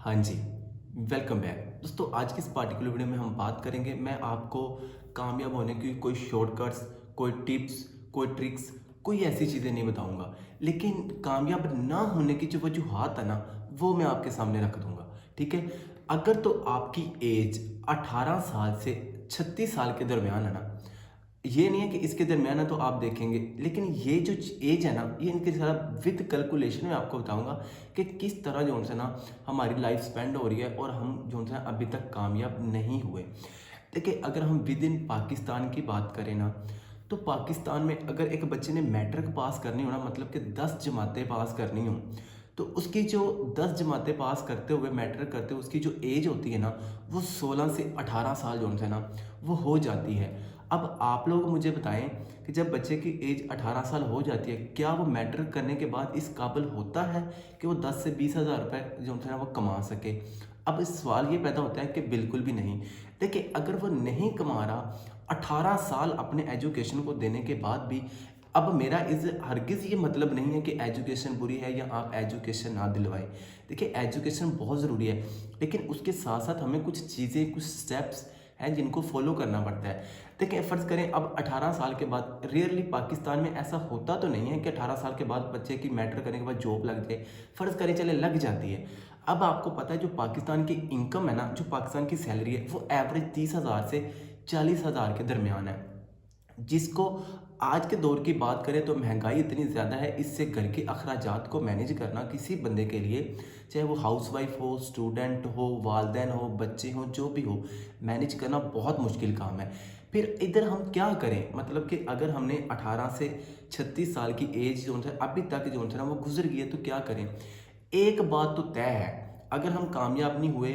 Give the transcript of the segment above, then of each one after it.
हाँ जी, welcome back. दोस्तों आज की इस पार्टिकुलर वीडियो में हम बात करेंगे, मैं आपको कामयाब होने की कोई शॉर्टकट्स, कोई टिप्स, कोई ट्रिक्स, कोई ऐसी चीज़ें नहीं बताऊंगा। लेकिन कामयाब ना होने की जो वजूहात है ना, वो मैं आपके सामने रख दूंगा। ठीक है? अगर तो आपकी एज 18 साल से 36 साल के दरमियान है ना, ये नहीं है कि इसके दरमियान है तो आप देखेंगे, लेकिन ये जो एज है ना, ये इनके सारा विद कैलकुलेशन में आपको बताऊंगा कि किस तरह जो उनसे ना हमारी लाइफ स्पेंड हो रही है और हम जो उनसे अभी तक कामयाब नहीं हुए। देखिए, अगर हम विद इन पाकिस्तान की बात करें ना, तो पाकिस्तान में अगर एक बच्चे ने मैट्रिक पास करनी हो ना, मतलब कि 10 जमातें पास करनी हो, तो उसकी जो 10 जमातें पास करते हुए मैट्रिक करते हुए उसकी जो एज होती है ना, वो 16 से 18 साल जो उनसे ना वो हो जाती है। अब आप लोग मुझे बताएं कि जब बच्चे की एज 18 साल हो जाती है, क्या वो मैट्रिक करने के बाद इस काबिल होता है कि वो 10 से 20 हज़ार रुपये जो उनसे ना वो कमा सके? अब इस सवाल ये पैदा होता है कि बिल्कुल भी नहीं। देखिए, अगर वो नहीं कमा रहा 18 साल अपने एजुकेशन को देने के बाद भी, अब मेरा इस हरगिज़ ये मतलब नहीं है कि एजुकेशन बुरी है या आप एजुकेशन ना दिलवाएं। देखिए, एजुकेशन बहुत ज़रूरी है, लेकिन उसके साथ साथ हमें कुछ चीज़ें, कुछ स्टेप्स हैं जिनको फॉलो करना पड़ता है। देखिए, फ़र्ज़ करें अब 18 साल के बाद, रियरली पाकिस्तान में ऐसा होता तो नहीं है कि 18 साल के बाद बच्चे की मैट्रिक करने के बाद जॉब लग जाए। फ़र्ज़ करें चले लग जाती है। अब आपको पता है जो पाकिस्तान की इनकम है ना, जो पाकिस्तान की सैलरी है, वो एवरेज 30,000 से 40,000 के दरमियान है। जिसको आज के दौर की बात करें तो महंगाई इतनी ज़्यादा है, इससे घर के अखराजात को मैनेज करना किसी बंदे के लिए, चाहे वो हाउसवाइफ हो, स्टूडेंट हो, वालदैन हो, बच्चे हों, जो भी हो, मैनेज करना बहुत मुश्किल काम है। फिर इधर हम क्या करें? मतलब कि अगर हमने 18 से 36 साल की एज जो है अभी तक जो है ना वो गुजर गई है, तो क्या करें? एक बात तो तय है, अगर हम कामयाब नहीं हुए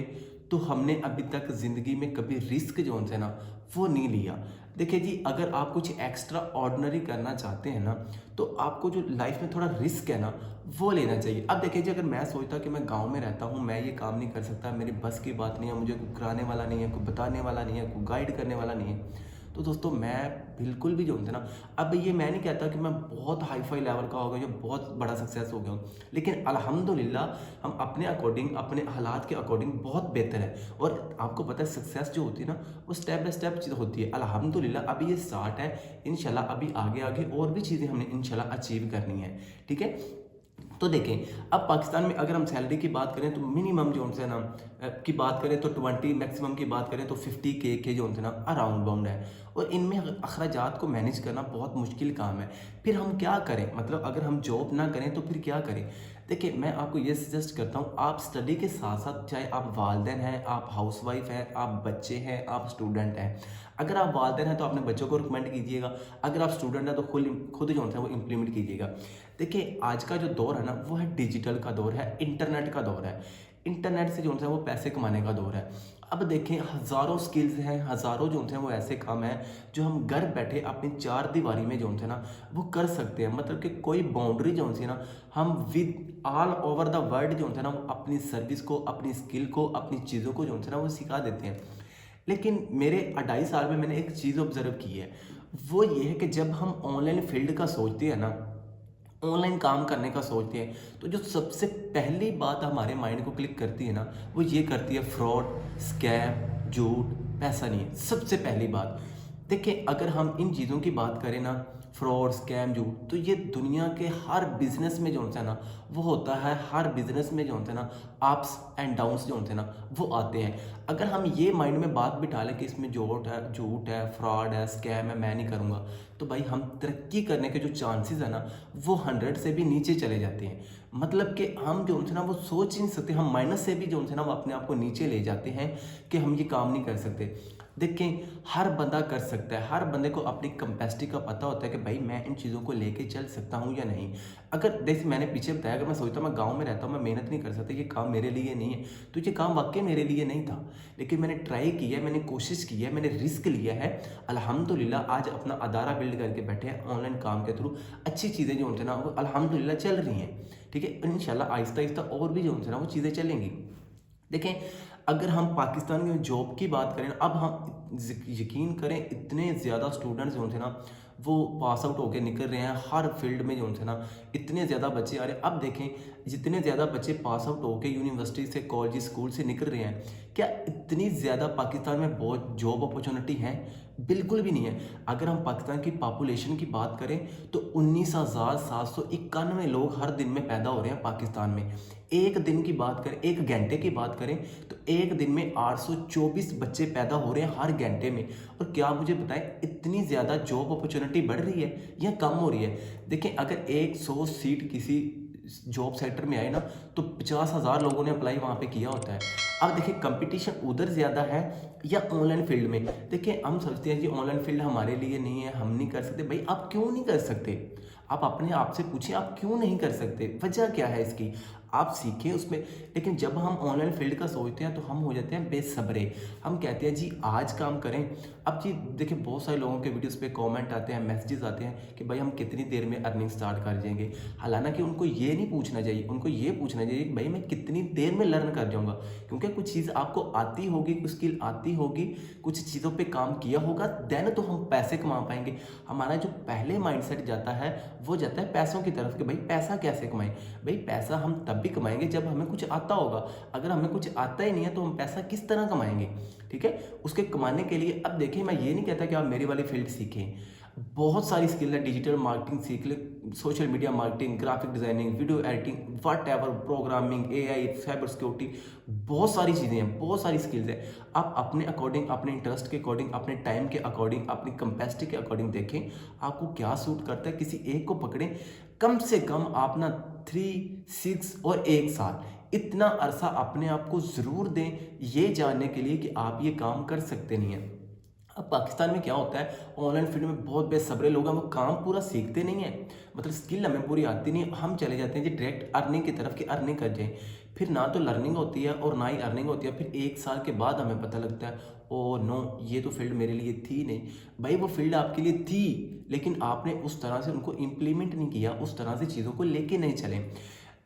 तो हमने अभी तक ज़िंदगी में कभी रिस्क जो है ना वो नहीं लिया। देखिए जी, अगर आप कुछ एक्स्ट्रा ऑर्डिनरी करना चाहते हैं ना, तो आपको जो लाइफ में थोड़ा रिस्क है ना वो लेना चाहिए। अब देखिए जी, अगर मैं सोचता कि मैं गांव में रहता हूँ, मैं ये काम नहीं कर सकता, मेरी बस की बात नहीं है, मुझे कोई कराने वाला नहीं है, कोई बताने वाला नहीं है, कोई गाइड करने वाला नहीं है, तो दोस्तों मैं बिल्कुल भी जो है ना, अब ये मैं नहीं कहता कि मैं बहुत हाई फाई लेवल का हो गया, जो बहुत बड़ा सक्सेस हो गया हूँ, लेकिन अल्हम्दुलिल्लाह हम अपने अकॉर्डिंग, अपने हालात के अकॉर्डिंग बहुत बेहतर है। और आपको पता है सक्सेस जो होती है ना, वो स्टेप बाय स्टेप चीज़ होती है। अल्हम्दुलिल्लाह अभी ये स्टार्ट है, इंशाल्लाह अभी आगे आगे और भी चीज़ें हमने इंशाल्लाह अचीव करनी है। ठीक है? तो देखें, अब पाकिस्तान में अगर हम सैलरी की बात करें तो मिनिमम जो है ना की बात करें तो 20, मैक्सिमम की बात करें तो 50K के जो है ना अराउंड बाउंड है। और इनमें अखराजात को मैनेज करना बहुत मुश्किल काम है। फिर हम क्या करें? मतलब अगर हम जॉब ना करें तो फिर क्या करें? देखिए, मैं आपको ये सजेस्ट करता हूँ, आप स्टडी के साथ साथ, चाहे आप वालदेन हैं, आप हाउसवाइफ हैं, आप बच्चे हैं, आप स्टूडेंट हैं। अगर आप वालदेन हैं तो अपने बच्चों को रिकमेंड कीजिएगा, अगर आप स्टूडेंट हैं तो खुद खुद जो है वो इम्प्लीमेंट कीजिएगा। देखिए, आज का जो दौर है ना वो है डिजिटल का दौर है, इंटरनेट का दौर है। इंटरनेट से जो है वो पैसे कमाने का दौर है। अब देखें, हज़ारों स्किल्स हैं, हज़ारों जो हैं वो ऐसे काम हैं जो हम घर बैठे अपनी चार दीवारी में जो है ना वो कर सकते हैं। मतलब कि कोई बाउंड्री जो है ना, हम with all over the world जो है ना वो अपनी सर्विस को, अपनी स्किल को, अपनी चीज़ों को जो है ना वो सिखा देते हैं। लेकिन मेरे 2.5 साल में मैंने एक चीज़ ऑब्जर्व की है, वो ये है कि जब हम ऑनलाइन फील्ड का सोचते हैं ना, ऑनलाइन काम करने का सोचते हैं, तो जो सबसे पहली बात हमारे माइंड को क्लिक करती है ना, वो ये करती है फ्रॉड, स्कैम, झूठ, पैसा नहीं है सबसे पहली बात। देखिए, अगर हम इन चीज़ों की बात करें ना, फ्रॉड, स्कैम, झूठ, तो ये दुनिया के हर बिजनेस में जो होता है ना वो होता है। हर बिजनेस में जो होता है ना अप्स एंड डाउन्स जो होते हैं ना वो आते हैं। अगर हम ये माइंड में बात बिठा लें कि इसमें झूठ है, फ्रॉड है, स्कैम है, मैं नहीं करूँगा, तो भाई हम तरक्की करने के जो चांसेस है ना वो 100 से भी नीचे चले जाते हैं। मतलब कि हम जो है ना वो सोच ही नहीं सकते, हम माइनस से भी जो है ना वो अपने आप को नीचे ले जाते हैं कि हम ये काम नहीं कर सकते। देखें, हर बंदा कर सकता है, हर बंदे को अपनी कैपेसिटी का पता होता है कि भाई मैं इन चीज़ों को लेके चल सकता हूँ या नहीं। अगर जैसे मैंने पीछे बताया, अगर मैं सोचता मैं गांव में रहता हूँ, मैं मेहनत नहीं कर सकता, ये काम मेरे लिए नहीं है, तो ये काम वाकई मेरे लिए नहीं था। लेकिन मैंने ट्राई किया है, मैंने कोशिश की है, मैंने रिस्क लिया है। अल्हम्दुलिल्लाह आज अपना अदारा बिल्ड करके बैठे हैं, ऑनलाइन काम के थ्रू अच्छी चीज़ें जो होती है ना वो अल्हम्दुलिल्लाह चल रही हैं। ठीक है? इंशाल्लाह आहिस्ता आहिस्ता और भी जो होती है ना वो चीज़ें चलेंगी। देखें, अगर हम पाकिस्तान में जॉब की बात करें, अब हम यकीन करें, इतने ज़्यादा स्टूडेंट्स जो थे ना वो पास आउट होकर निकल रहे हैं हर फील्ड में जो है ना, इतने ज़्यादा बच्चे आ रहे हैं। अब देखें, जितने ज़्यादा बच्चे पास आउट होकर यूनिवर्सिटी से, कॉलेज, स्कूल से निकल रहे हैं, क्या इतनी ज़्यादा पाकिस्तान में बहुत जॉब अपॉर्चुनिटी है? बिल्कुल भी नहीं है। अगर हम पाकिस्तान की पॉपुलेशन की बात करें तो 19,791 लोग हर दिन में पैदा हो रहे हैं पाकिस्तान में। एक दिन की बात करें, एक घंटे की बात करें तो एक दिन में 824 बच्चे पैदा हो रहे हैं हर घंटे में। और क्या मुझे बताएं, इतनी ज़्यादा जॉब अपॉर्चुनिटी बढ़ रही है या कम हो रही है? देखें, अगर 100 सीट किसी जॉब सेक्टर में आए ना, तो 50,000 लोगों ने अप्लाई वहाँ पे किया होता है। अब देखिए, कंपटीशन उधर ज़्यादा है या ऑनलाइन फील्ड में? देखिए, हम सोचते हैं कि ऑनलाइन फील्ड हमारे लिए नहीं है, हम नहीं कर सकते। भाई, आप क्यों नहीं कर सकते? आप अपने आप से पूछिए, आप क्यों नहीं कर सकते? वजह क्या है इसकी? आप सीखें उसमें। लेकिन जब हम ऑनलाइन फील्ड का सोचते हैं तो हम हो जाते हैं बेसब्रे। हम कहते हैं जी आज काम करें। अब जी देखिए, बहुत सारे लोगों के वीडियोस पे कमेंट आते हैं, मैसेजेस आते हैं कि भाई हम कितनी देर में अर्निंग स्टार्ट कर जाएंगे। हालांकि उनको ये नहीं पूछना चाहिए, उनको ये पूछना चाहिए कि भाई मैं कितनी देर में लर्न कर जाऊंगा। क्योंकि कुछ चीज़ आपको आती होगी, कुछ स्किल आती होगी, कुछ चीज़ों पर काम किया होगा, देन तो हम पैसे कमा पाएंगे। हमारा जो पहले माइंडसेट जाता है वो जाता है पैसों की तरफ कि भाई पैसा कैसे कमाएं। भाई, पैसा हम तब भी कमाएंगे जब हमें कुछ आता होगा। अगर हमें कुछ आता ही नहीं है तो हम पैसा किस तरह कमाएंगे? ठीक है, उसके कमाने के लिए अब देखिए, मैं ये नहीं कहता कि आप मेरी वाली फील्ड सीखें। बहुत सारी स्किल है, डिजिटल मार्केटिंग सीख ले, social media marketing, graphic designing, video editing, what ever, programming, AI, cyber security, बहुत सारी चीज़ें हैं, बहुत सारी स्किल्स हैं। आप अपने अकॉर्डिंग, अपने इंटरेस्ट के अकॉर्डिंग, अपने टाइम के अकॉर्डिंग, अपनी कैपेसिटी के अकॉर्डिंग देखें आपको क्या सूट करता है, किसी एक को पकड़ें। कम से कम आप ना 3, 6 और 1 साल इतना अरसा अपने आप को ज़रूर दें, ये जानने के लिए कि आप ये काम कर सकते नहीं हैं। अब पाकिस्तान में क्या होता है, ऑनलाइन फील्ड में बहुत बेसब्रे लोग हैं, वो काम पूरा सीखते नहीं है, मतलब स्किल हमें पूरी आती नहीं है। हम चले जाते हैं जी डायरेक्ट अर्निंग की तरफ कि अर्निंग कर जाए। फिर ना तो लर्निंग होती है और ना ही अर्निंग होती है। फिर 1 साल के बाद हमें पता लगता है ओ नो, ये तो फील्ड मेरे लिए थी नहीं। भाई, वो फील्ड आपके लिए थी, लेकिन आपने उस तरह से उनको इम्प्लीमेंट नहीं किया, उस तरह से चीज़ों को लेके नहीं चले।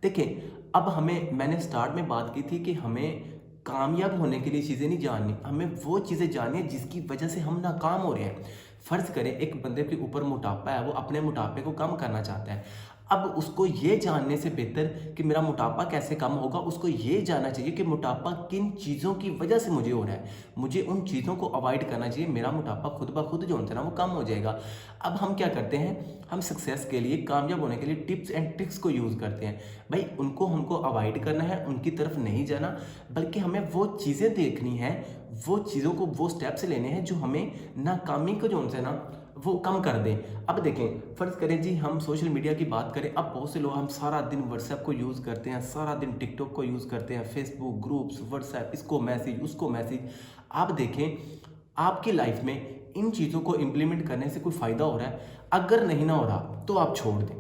देखिए, अब मैंने स्टार्ट में बात की थी कि हमें कामयाब होने के लिए चीज़ें नहीं जाननी, हमें वो चीज़ें जाननी है जिसकी वजह से हम नाकाम हो रहे हैं। फ़र्ज़ करें एक बंदे के ऊपर मोटापा है, वो अपने मोटापे को कम करना चाहता है। अब उसको ये जानने से बेहतर कि मेरा मोटापा कैसे कम होगा, उसको ये जानना चाहिए कि मोटापा किन चीज़ों की वजह से मुझे हो रहा है। मुझे उन चीज़ों को अवॉइड करना चाहिए, मेरा मोटापा खुद ब खुद जो होता है ना वो कम हो जाएगा। अब हम क्या करते हैं, हम सक्सेस के लिए, कामयाब होने के लिए टिप्स एंड ट्रिक्स को यूज़ करते हैं। भाई, उनको हमको अवॉइड करना है, उनकी तरफ नहीं जाना, बल्कि हमें वो चीज़ें देखनी है, वो चीज़ों को, वो स्टेप्स लेने हैं जो हमें नाकामी को जो है ना वो कम कर दें। अब देखें, फ़र्ज़ करें जी हम सोशल मीडिया की बात करें। अब बहुत से लोग, हम सारा दिन व्हाट्सएप को यूज़ करते हैं, सारा दिन टिकटॉक को यूज़ करते हैं, फेसबुक ग्रुप्स, व्हाट्सएप, इसको मैसेज, उसको मैसेज। आप देखें, आपकी लाइफ में इन चीज़ों को इम्प्लीमेंट करने से कोई फ़ायदा हो रहा है? अगर नहीं ना हो रहा तो आप छोड़ दें।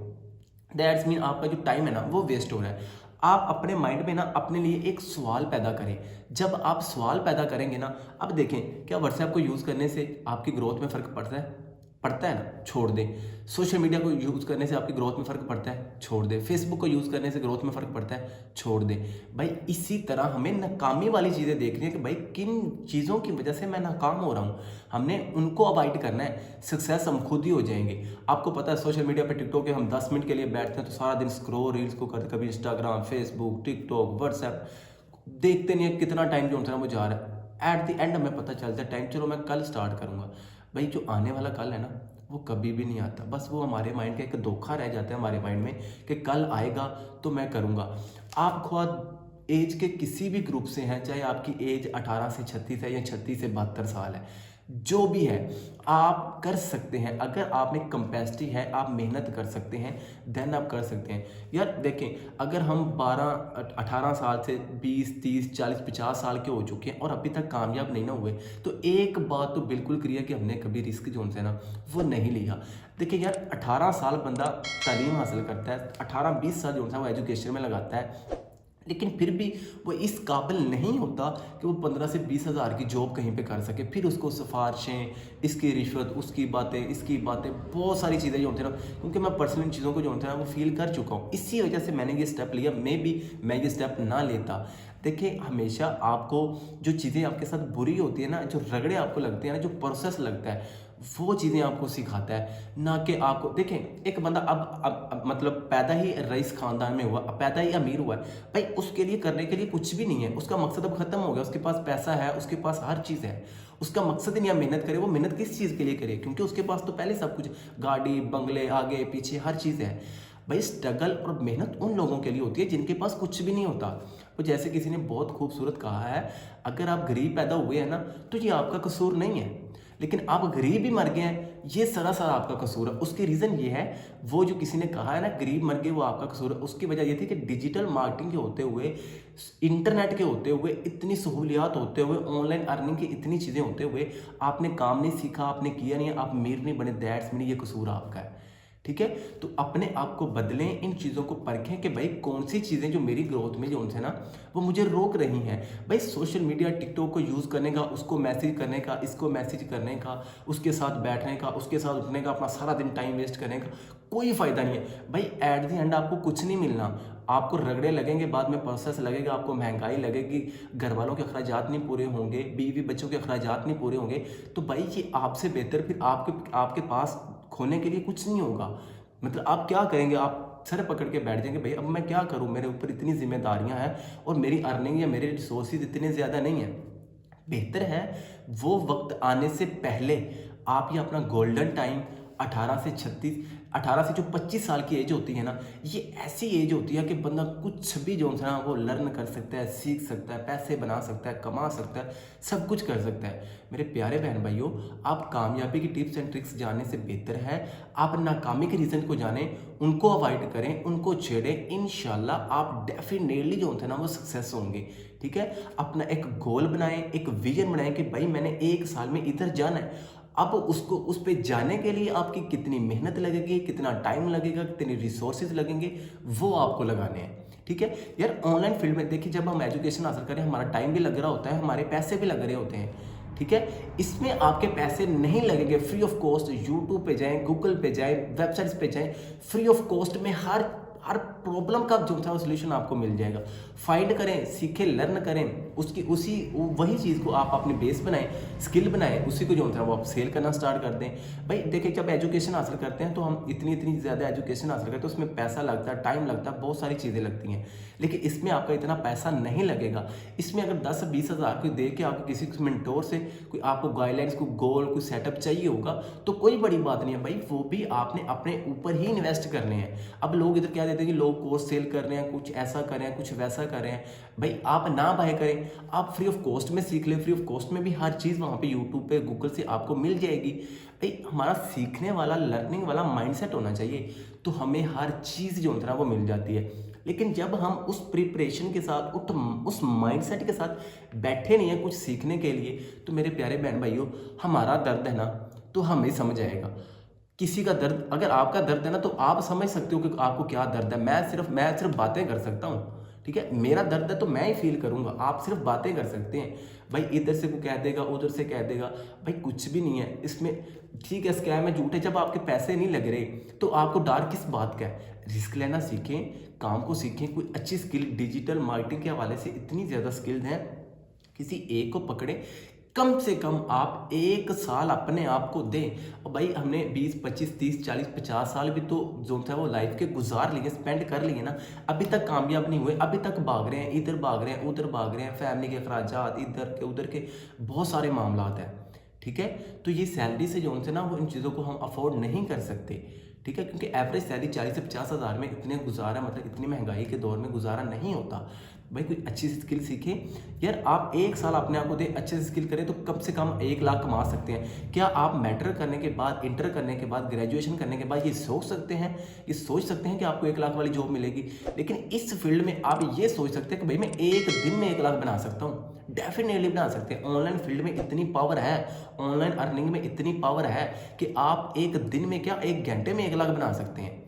दैट्स मीन आपका जो टाइम है ना वो वेस्ट हो रहा है। आप अपने माइंड में ना अपने लिए एक सवाल पैदा करें। जब आप सवाल पैदा करेंगे ना, अब देखें, क्या व्हाट्सएप को यूज़ करने से आपकी ग्रोथ में फ़र्क पड़ता है? पड़ता है ना, छोड़ दें। सोशल मीडिया को यूज़ करने से आपकी ग्रोथ में फ़र्क पड़ता है? छोड़ दें। फेसबुक को यूज़ करने से ग्रोथ में फ़र्क पड़ता है? छोड़ दें। भाई, इसी तरह हमें नाकामी वाली चीज़ें देखनी है कि भाई किन चीज़ों की वजह से मैं नाकाम हो रहा हूँ, हमने उनको अवॉइड करना है। सक्सेस हम खुद ही हो जाएंगे। आपको पता है, सोशल मीडिया पे, टिकटॉक पे हम 10 मिनट के लिए बैठते हैं तो सारा दिन स्क्रॉल रील्स को करते, कभी इंस्टाग्राम, फेसबुक, टिकटॉक, व्हाट्सएप, देखते नहीं है कितना टाइम जो होता है वो जा रहा है। एट द एंड हमें पता चलता है टाइम, चलो मैं कल स्टार्ट करूँगा। भाई, जो आने वाला कल है ना वो कभी भी नहीं आता, बस वो हमारे माइंड का एक धोखा रह जाता है हमारे माइंड में कि कल आएगा तो मैं करूँगा। आप खुद एज के किसी भी ग्रुप से हैं, चाहे आपकी एज 18 से 36 है या 36 से 72 साल है, जो भी है, आप कर सकते हैं। अगर आप में कैपेसिटी है, आप मेहनत कर सकते हैं, देन आप कर सकते हैं। यार देखें, अगर हम 18 साल से 20, 30, 40, 50 साल के हो चुके हैं और अभी तक कामयाब नहीं ना हुए, तो एक बात तो बिल्कुल क्लियर कि हमने कभी रिस्क जो है ना वो नहीं लिया। देखिए यार, 18 साल बंदा तालीम हासिल करता है, 18-20 साल जो है वो एजुकेशन में लगाता है, लेकिन फिर भी वो इस काबिल नहीं होता कि वो 15 से 20 हज़ार की जॉब कहीं पे कर सके। फिर उसको सिफारिशें, इसकी रिश्वत, उसकी बातें, इसकी बातें, बहुत सारी चीज़ें जो होती हैं ना, क्योंकि मैं पर्सनल चीज़ों को जो होता है ना वो फील कर चुका हूँ, इसी वजह से मैंने ये स्टेप लिया। मैं ये स्टेप ना लेता। देखिए, हमेशा आपको जो चीज़ें आपके साथ बुरी होती है ना, जो रगड़े आपको लगते हैं ना, जो प्रोसेस लगता है, वो चीज़ें आपको सिखाता है, ना कि आपको देखें। एक बंदा अब मतलब पैदा ही रईस ख़ानदान में हुआ, पैदा ही अमीर हुआ है, भाई उसके लिए करने के लिए कुछ भी नहीं है, उसका मकसद अब ख़त्म हो गया, उसके पास पैसा है, उसके पास हर चीज़ है, उसका मकसद ही नहीं है मेहनत करे। वो मेहनत किस चीज़ के लिए करे, क्योंकि उसके पास तो पहले सब कुछ, गाड़ी बंगले आगे पीछे हर चीज़ है। भाई स्ट्रगल और मेहनत उन लोगों के लिए होती है जिनके पास कुछ भी नहीं होता। तो जैसे किसी ने बहुत खूबसूरत कहा है, अगर आप गरीब पैदा हुए हैं ना तो ये आपका कसूर नहीं है, लेकिन आप गरीब ही मर गए हैं ये सरासर आपका कसूर है। उसकी रीज़न ये है, वो जो किसी ने कहा है ना गरीब मर गए वो आपका कसूर है, उसकी वजह ये थी कि डिजिटल मार्केटिंग के होते हुए, इंटरनेट के होते हुए, इतनी सहूलियात होते हुए, ऑनलाइन अर्निंग की इतनी चीज़ें होते हुए आपने काम नहीं सीखा, आपने किया नहीं, आप अमीर नहीं बने, दैट्स मीन ये कसूर आपका है। ठीक है, तो अपने आप को बदलें, इन चीज़ों को परखें कि भाई कौन सी चीज़ें जो मेरी ग्रोथ में जो उनसे ना वो मुझे रोक रही हैं। भाई सोशल मीडिया टिकटॉक को यूज़ करने का, उसको मैसेज करने का, इसको मैसेज करने का, उसके साथ बैठने का, उसके साथ उठने का, अपना सारा दिन टाइम वेस्ट करने का कोई फ़ायदा नहीं है। भाई एट दी एंड आपको कुछ नहीं मिलना, आपको रगड़े लगेंगे, बाद में प्रोसेस लगेगा, आपको महंगाई लगेगी, घर वालों के अखराजात नहीं पूरे होंगे, बीवी बच्चों के अखराजात नहीं पूरे होंगे, तो भाई ये आपसे बेहतर फिर आपके पास खोने के लिए कुछ नहीं होगा। मतलब आप क्या करेंगे, आप सर पकड़ के बैठ जाएंगे, भाई अब मैं क्या करूं, मेरे ऊपर इतनी जिम्मेदारियां हैं और मेरी अर्निंग या मेरे रिसोर्सेज इतने ज़्यादा नहीं है। बेहतर है वो वक्त आने से पहले आप ये अपना गोल्डन टाइम 18 से जो 25 साल की एज होती है ना, ये ऐसी एज होती है कि बंदा कुछ भी जो है ना वो लर्न कर सकता है, सीख सकता है, पैसे बना सकता है, कमा सकता है, सब कुछ कर सकता है। मेरे प्यारे बहन भाइयों, आप कामयाबी की टिप्स एंड ट्रिक्स जानने से बेहतर है आप नाकामी के रीज़न को जानें, उनको अवॉइड करें, उनको छेड़ें, इंशाल्लाह आप डेफिनेटली जो होते हैं ना वो सक्सेस होंगे। ठीक है, अपना एक गोल बनाएं, एक विजन बनाएं कि भाई मैंने 1 साल में इधर जाना है। अब उसको उस पे जाने के लिए आपकी कितनी मेहनत लगेगी, कितना टाइम लगेगा, कितने रिसोर्सेज लगेंगे, वो आपको लगाने हैं। ठीक है यार, ऑनलाइन फील्ड में देखिए जब हम एजुकेशन हासिल करें हमारा टाइम भी लग रहा होता है, हमारे पैसे भी लग रहे होते हैं। ठीक है, इसमें आपके पैसे नहीं लगेंगे, फ्री ऑफ कॉस्ट यूट्यूब पे जाएं, गूगल पे जाएं, वेबसाइट्स पे जाएं, फ्री ऑफ कॉस्ट में हर प्रॉब्लम का जो था सोल्यूशन आपको मिल जाएगा। फाइंड करें, सीखें, लर्न करें, उसकी उसी वही चीज़ को आप अपने बेस बनाएं, स्किल बनाएं, उसी को जो होता है वो आप सेल करना स्टार्ट कर दें। भाई देखिए जब एजुकेशन हासिल करते हैं तो हम इतनी ज़्यादा एजुकेशन हासिल करते हैं, उसमें पैसा लगता है, टाइम लगता है, बहुत सारी चीज़ें लगती हैं, लेकिन इसमें आपका इतना पैसा नहीं लगेगा। इसमें अगर 10-20 हज़ार को दे के आपको किसी मेंटोर से कोई आपको गाइडलाइंस, कोई गोल, कोई सेटअप चाहिए होगा तो कोई बड़ी बात नहीं है भाई, वो भी आपने अपने ऊपर ही इन्वेस्ट करने हैं। अब लोग इधर क्या देते हैं कि लोग कोर्स सेल कर रहे हैं, कुछ ऐसा कर रहे हैं, कुछ वैसा कर रहे हैं, भाई आप ना बाय करें, आप फ्री ऑफ कॉस्ट में सीख लें। फ्री ऑफ कॉस्ट में भी हर चीज़ वहाँ पे यूट्यूब पे, गूगल से आपको मिल जाएगी। भाई हमारा सीखने वाला, लर्निंग वाला माइंडसेट होना चाहिए, तो हमें हर चीज़ जो होता है वो मिल जाती है। लेकिन जब हम उस प्रिपरेशन के साथ, उस माइंडसेट के साथ बैठे नहीं हैं कुछ सीखने के लिए, तो मेरे प्यारे बहन भाइयों, हमारा दर्द है ना तो हमें समझ आएगा। किसी का दर्द, अगर आपका दर्द है ना तो आप समझ सकते हो कि आपको क्या दर्द है। मैं सिर्फ बातें कर सकता हूँ। ठीक है, मेरा दर्द है तो मैं ही फील करूंगा, आप सिर्फ बातें कर सकते हैं। भाई इधर से कोई कह देगा, उधर से कह देगा, भाई कुछ भी नहीं है इसमें। ठीक है, स्कैम है, झूठ है, जब आपके पैसे नहीं लग रहे तो आपको डर किस बात का है। रिस्क लेना सीखें, काम को सीखें, कोई अच्छी स्किल, डिजिटल मार्केटिंग के हवाले से इतनी ज़्यादा स्किल्स हैं, किसी एक को पकड़ें। कम से कम आप 1 साल अपने आप को दें। और भाई हमने 20, 25, 30, 40, 50 साल भी तो जो था वो लाइफ के गुजार लिए, स्पेंड कर लिए ना, अभी तक कामयाब नहीं हुए, अभी तक भाग रहे हैं, इधर भाग रहे हैं, उधर भाग रहे हैं, फैमिली के अखराजात, इधर के उधर के बहुत सारे मामला हैं। ठीक है, तो ये सैलरी से जो उनसे ना वो इन चीज़ों को हम अफोर्ड नहीं कर सकते। ठीक है, क्योंकि एवरेज सैलरी 40 से 50 हज़ार में इतने गुजारा, मतलब इतनी महंगाई के दौर में गुजारा नहीं होता। भाई कोई अच्छी सी स्किल सीखें यार, आप 1 साल अपने आप को दे, अच्छे से स्किल करें तो कम से कम 1 लाख कमा सकते हैं। क्या आप मैट्रिक करने के बाद, इंटर करने के बाद, ग्रेजुएशन करने के बाद ये सोच सकते हैं कि आपको 1 लाख वाली जॉब मिलेगी? लेकिन इस फील्ड में आप ये सोच सकते हैं कि भाई मैं एक दिन में 1 लाख बना सकता हूँ। डेफिनेटली बना सकते हैं। ऑनलाइन फील्ड में इतनी पावर है, ऑनलाइन अर्निंग में इतनी पावर है कि आप एक दिन में क्या, 1 घंटे में 1 लाख बना सकते हैं।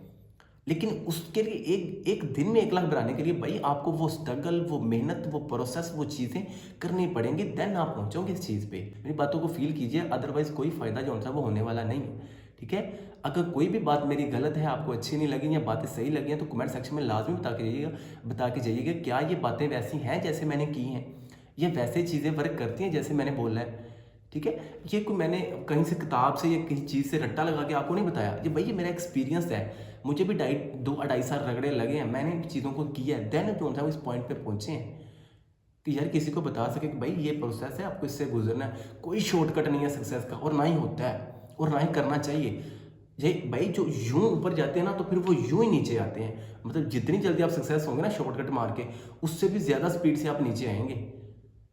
लेकिन उसके लिए एक दिन में 1 लाख बनाने के लिए भाई आपको वो स्ट्रगल, वो मेहनत, वो प्रोसेस, वो चीज़ें करनी पड़ेंगी, देन आप पहुंचोगे इस चीज़ पे। मेरी बातों को फील कीजिए, अदरवाइज कोई फ़ायदा जो होता है वो होने वाला नहीं है। ठीक है, अगर कोई भी बात मेरी गलत है, आपको अच्छी नहीं लगी या बातें सही लगी हैं, तो कमेंट सेक्शन में लाजमी बता के जाइएगा क्या ये बातें वैसी हैं जैसे मैंने की हैं, या वैसे चीज़ें वर्क करती हैं जैसे मैंने बोला है। ठीक है। ये कोई मैंने कहीं से किताब से या किसी चीज़ से रट्टा लगा के आपको नहीं बताया, ये भाई ये मेरा एक्सपीरियंस है। मुझे भी 2-2.5 साल रगड़े लगे हैं, मैंने इन चीज़ों को किया है, देन जो हम इस पॉइंट पे पहुंचे हैं कि यार किसी को बता सके कि भाई ये प्रोसेस है, आपको इससे गुजरना है। कोई शॉर्टकट नहीं है सक्सेस का, और ना ही होता है और ना ही करना चाहिए। ये भाई जो यूं ऊपर जाते हैं ना, तो फिर वो यूं ही नीचे आते हैं। मतलब जितनी जल्दी आप सक्सेस होंगे ना शॉर्टकट मार के, उससे भी ज़्यादा स्पीड से आप नीचे आएंगे।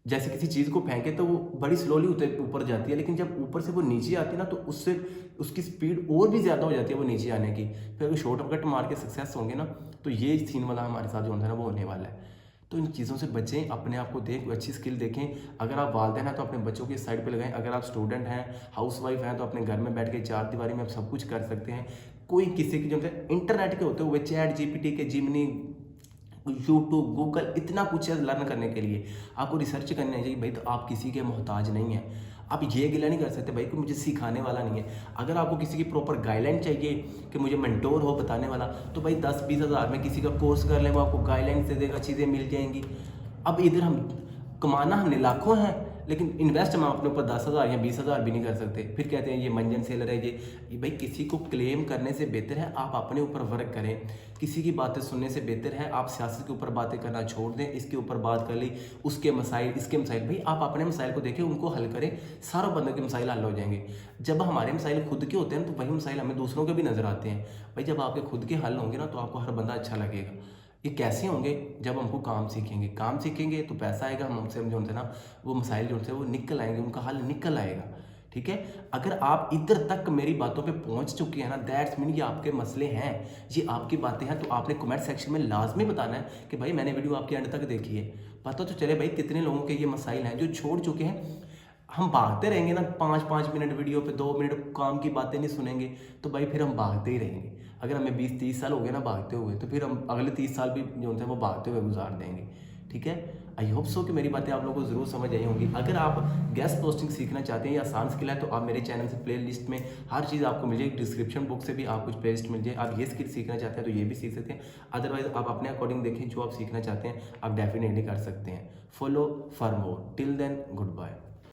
जैसे किसी चीज़ को फेंके तो वो बड़ी स्लोली ऊपर जाती है, लेकिन जब ऊपर से वो नीचे आती है ना, तो उससे उसकी स्पीड और भी ज़्यादा हो जाती है वो नीचे आने की। फिर अगर शॉर्टकट मार के सक्सेस होंगे ना, तो ये सीन वाला हमारे साथ जो होता है ना, वो होने वाला है। तो इन चीज़ों से बचें, अपने आप को देख, अच्छी स्किल देखें। अगर आप वालिदैन हैं तो अपने बच्चों की साइड पे लगाएं। अगर आप स्टूडेंट हैं, हाउसवाइफ हैं, तो अपने घर में बैठ के चार दीवारी में आप सब कुछ कर सकते हैं। कोई किसी की जो इंटरनेट के होते हुए चैट जीपीटी के, जिमनी, यूट्यूब, गूगल, इतना कुछ है लर्न करने के लिए। आपको रिसर्च करनी चाहिए भाई, तो आप किसी के मोहताज नहीं हैं। आप ये गिला नहीं कर सकते भाई कि मुझे सिखाने वाला नहीं है। अगर आपको किसी की प्रॉपर गाइडलाइन चाहिए कि मुझे मेंटोर हो बताने वाला, तो भाई 10-20 हज़ार में किसी का कोर्स कर लें, वो आपको गाइडलाइन दे देगा, चीज़ें मिल जाएंगी। अब इधर हम कमाना हमने लाखों हैं, लेकिन इन्वेस्ट हम अपने ऊपर 10,000 या 20,000 भी नहीं कर सकते। फिर कहते हैं ये मंजन सेलर है, ये भाई किसी को क्लेम करने से बेहतर है आप अपने ऊपर वर्क करें। किसी की बातें सुनने से बेहतर है आप सियासत के ऊपर बातें करना छोड़ दें। इसके ऊपर बात कर ली, उसके मसाइल, इसके मसाइल, भाई आप अपने मसाइल को देखें, उनको हल करें, सारों बंदों के मसाइल हल हो जाएंगे। जब हमारे मसाइल खुद के होते हैं तो वही मसाइल हमें दूसरों के भी नजर आते हैं। भाई जब आपके खुद के हल होंगे ना, तो आपको हर बंदा अच्छा लगेगा। ये कैसे होंगे? जब हमको काम सीखेंगे तो पैसा आएगा, हम हमसे जो होते ना, वो मसाइल जो होते हैं वो निकल आएंगे, उनका हल निकल आएगा। ठीक है। अगर आप इधर तक मेरी बातों पे पहुंच चुके हैं ना, दैट्स मीन ये आपके मसले हैं, ये आपकी बातें हैं। तो आपने कमेंट सेक्शन में लाजमी बताना है कि भाई मैंने वीडियो आपके एंड तक देखी है। पता तो चले भाई कितने लोगों के ये मसाइल हैं जो छोड़ चुके हैं। हम भागते रहेंगे ना, 5-5 मिनट वीडियो पे 2 मिनट काम की बातें नहीं सुनेंगे, तो भाई फिर हम भागते ही रहेंगे। अगर हमें 20-30 साल हो गए ना भागते हुए, तो फिर हम अगले 30 साल भी जो होते हैं वो भागते हुए गुजार देंगे। ठीक है। आई होप सो कि मेरी बातें आप लोगों को ज़रूर समझ आई होंगी। अगर आप गेस्ट पोस्टिंग सीखना चाहते हैं या आसान स्किल है, तो आप मेरे चैनल से प्ले लिस्ट में हर चीज़ आपको मिल जाएगी। डिस्क्रिप्शन बुक से भी आप कुछ प्ले लिस्ट मिल जाए। आप ये स्किल सीखना चाहते हैं तो ये भी सीख सकते हैं। अदरवाइज आप अपने अकॉर्डिंग देखें, जो आप सीखना चाहते हैं आप डेफिनेटली कर सकते हैं। Follow for more. Till then, good bye.